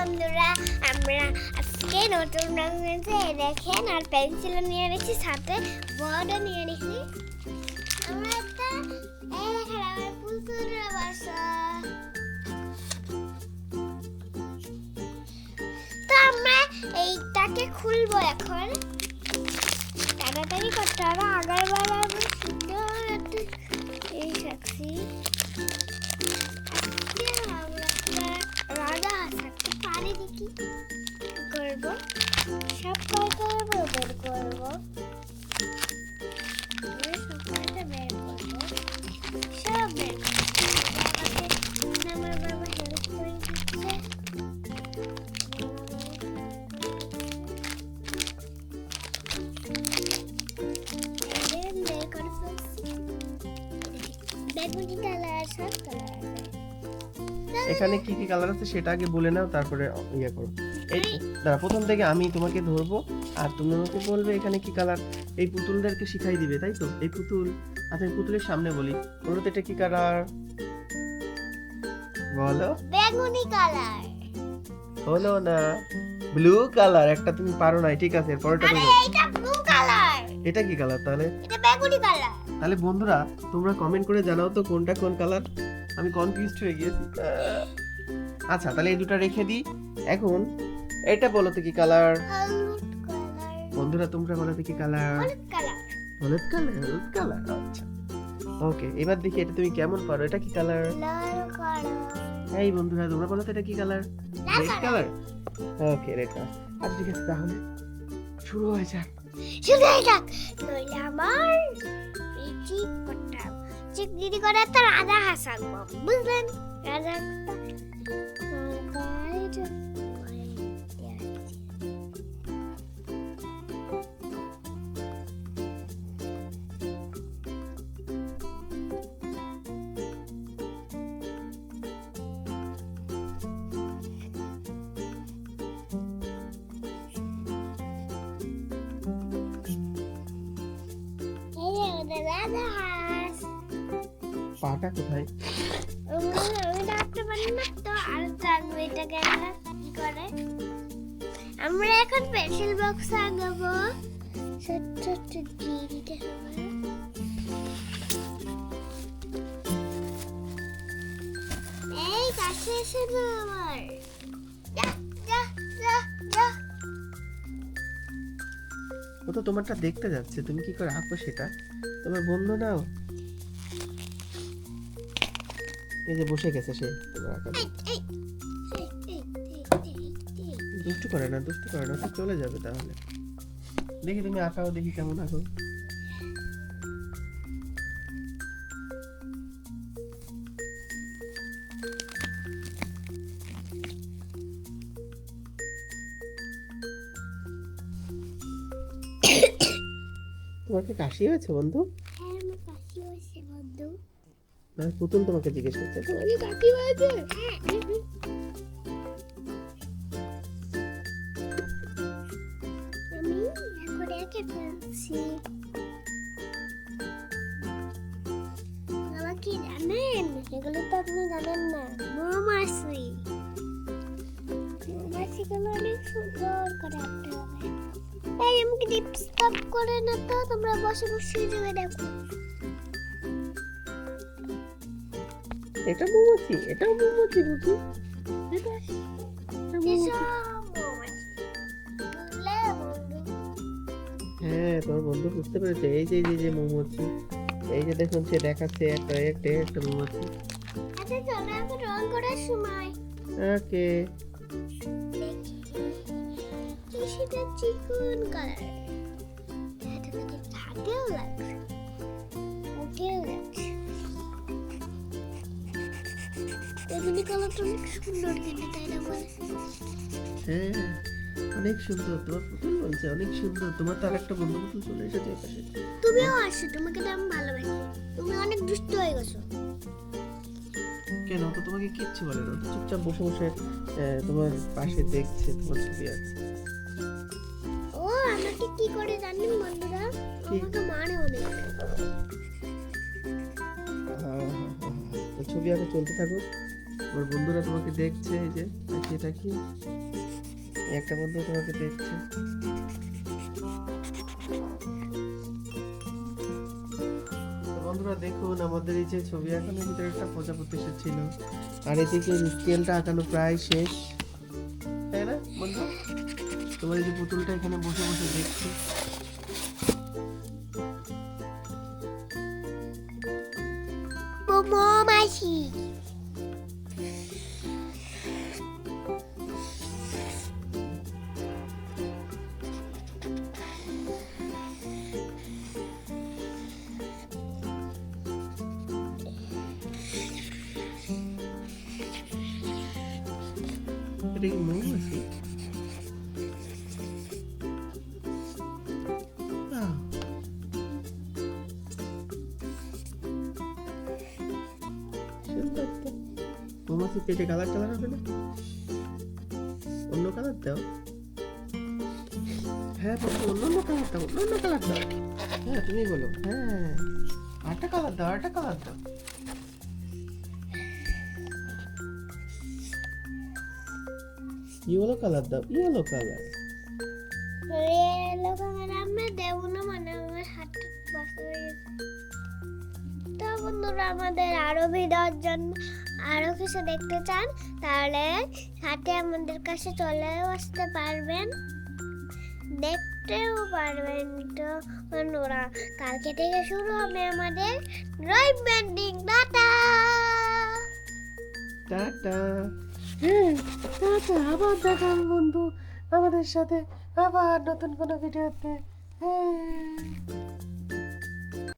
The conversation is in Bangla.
বন্ধুরা, আমরা আজকে নতুন রং নিয়েছি, দেখেন। আর পেন্সিলও নিয়ে নিয়েছি, সাথে বোর্ডও নিয়ে নিয়েছি। আমরা একটা এই দেখেন আমার পুতুলের বাসা। তো আমরা এইটাকে খুলবো এখন। তাড়াতাড়ি করতে হবে, আগেরবার আমরা সুন্দর একটা এই রাখছি। রাজা হাসাতে পারি দেখি করবো, সব কয়টা বের করবো, সব কয়টা বের করবো, সব বের করবো। আমার বাবা হেল্প করে দিচ্ছে। বের করে ফেলছি। বেগুনি কালার, সব কালার। এখানে কি কি কালার আছে সেটা আগে বলে নাও, তারপরে ইয়ে করো। এই দাঁড়া, প্রথম থেকে আমি তোমাকে ধরবো আর তুমি আমাকে বলবে এখানে কি কালার। এই পুতুলদেরকে শিখাই দিবে, তাই তো? এই পুতুল, আচ্ছা পুতুলের সামনে বলি, বলো তো এটা কি কালার? বলো। বেগুনি কালার। হলো না, ব্লু কালার। একটা তুমি পারো না, ঠিক আছে, পরেরটা আরে তুমি। এটা ব্লু কালার। এটা কি কালার তাহলে? এটা বেগুনি কালার। তাহলে বন্ধুরা তোমরা কমেন্ট করে জানাও তো কোনটা কোন কালার। আমি কনফিউজড হয়ে গিয়েছি। আচ্ছা তাহলে এই দুটো রেখে দিই। এখন এটা বলো তো কি কালার? হলুদ কালার। বন্ধুরা তোমরা বলো তো কি কালার? হলুদ কালার। হলুদ কালার, হলুদ কালার। আচ্ছা ওকে, এবার দেখি এটা তুমি কেমন পারো। এটা কি কালার? লাল কালার। এই বন্ধুরা তোমরা বলো তো এটা কি কালার? লাল রেড কালার। ওকে, রেড কালার। আচ্ছা ঠিক আছে, তাহলে শুরু হয়ে যাক। শুধু এটা নইলে আমার চিক করতাম। চিক দিদি করে তো রাজা হাসান, বুঝলেন? রাজা রাজা হাস। পাটা কোথায়? আমি ডাকতে পারি না তো, আর টানবো এটাকে একটা কি করে। আমরা এখন পেন্সিল বক্স আঁকাবো। ছোট ছোট দিয়ে দিতে হবে। এই কাছে এসে না আমার। যা যা যা যা। ও তো তোমারটা দেখতে যাচ্ছে, তুমি কি করে আঁকো সেটা। তোমার বন্ধু নাও, এই যে বসে গেছে সে তোমার আঁকা। এই এই এই এই এই এই। দুষ্টু করে না, দুষ্টু করে না, চলে যাবে তাহলে। দেখি তুমি আঁকাও, দেখি কেমন আঁকো। তোমার কি কাশি হয়েছে বন্ধু? হ্যাঁ, আমার কাশি হয়েছে বন্ধু। না, পুতুল তোমাকে জিজ্ঞেস করছে তোমার কি কাশি হয়েছে। আমি এখন এঁকে ফেলছি। বাবা কি জানেন? এগুলো তো আপনি জানেন না। মৌমাছি। মৌমাছিগুলো অনেক সুন্দর করে আঁকতে হবে। এই আমাকে ডিস্টার্ব করে না তো, তোমরা বসে বসে যাবে দেখো। এটা মৌমাছি, এটাও মৌমাছি বুঝি। এটা এসব মৌমাছি। বুঝলে বন্ধু? হ্যাঁ, তোমার বন্ধু বুঝতে পেরেছে। এই যে এই যে মৌমাছি, এই যে দেখুন সে দেখাচ্ছে একটা একটা একটা মৌমাছি। আচ্ছা চলো এখন রং করার সময়। ওকে, সেটা চিকন কালার। এটা দেখে হাতেও লাগছে, ওকেও লাগছে। বেগুনি কালারটা অনেক সুন্দর কিন্তু, তাই না বলে? হ্যাঁ অনেক সুন্দর। তোমার পুতুল বলছে অনেক সুন্দর। তোমার তো আরেকটা বন্ধু পুতুল চলে এসেছে এপাশে। তুমিও আসো, তোমাকে তো আমি ভালোবাসি। তুমি অনেক দুষ্ট হয়ে গেছো। কেন? তো তোমাকে কিচ্ছু বলে না, তো চুপচাপ বসে বসে তোমার পাশে দেখছে, তোমার ছবি আছে। ও আমাকে কি করে জানেন বন্ধুরা? আমাকে মানে অনেক। তো ছবি আঁকা চলতে থাকুক। ওর বন্ধুরা তোমাকে দেখছে, এই যে তাকিয়ে তাকিয়ে এই একটা বন্ধু তোমাকে দেখছে। তো বন্ধুরা দেখুন, আমাদের এই যে ছবি আঁকানোর ভিতরে একটা প্রজাপতি ছিল, আর এদিকে স্কেলটা আঁকানো প্রায় শেষ, তাই না বন্ধু? তোমার এই যে পুতুলটা এখানে বসে বসে দেখছি। মোমো মাসি এটা কি মৌমাছি? আহ, সুন্দর তো। মৌমাছি পেটে কালার টালার হবে না? অন্য কালার দাও। হ্যাঁ বন্ধু, অন্য কালার দাও, অন্য কালার দাও। হ্যাঁ তুমি বলো, হ্যাঁ আরেকটা কালার দাও, আরেকটা কালার দাও। ইয়েলো কালার দাও, ইয়েলো কালার। আমরা দেবো না, মানে আমার হাতটা বসে হয়ে গেছে। তো বন্ধুরা, আমাদের আরো ভিডিওর জন্য আরো কিছু দেখতে চান তাহলে সাথে আমাদের কাছে চলেও আসতে পারবেন, দেখতেও পারবেন। তো বন্ধুরা, কালকে থেকে শুরু হবে আমাদের ড্রয়িং পেন্টিং। Tata tata. হ্যাঁ টাটা, আবার দেখা হবে বন্ধু আমাদের সাথে আবার নতুন কোনো ভিডিওতে। হ্যাঁ।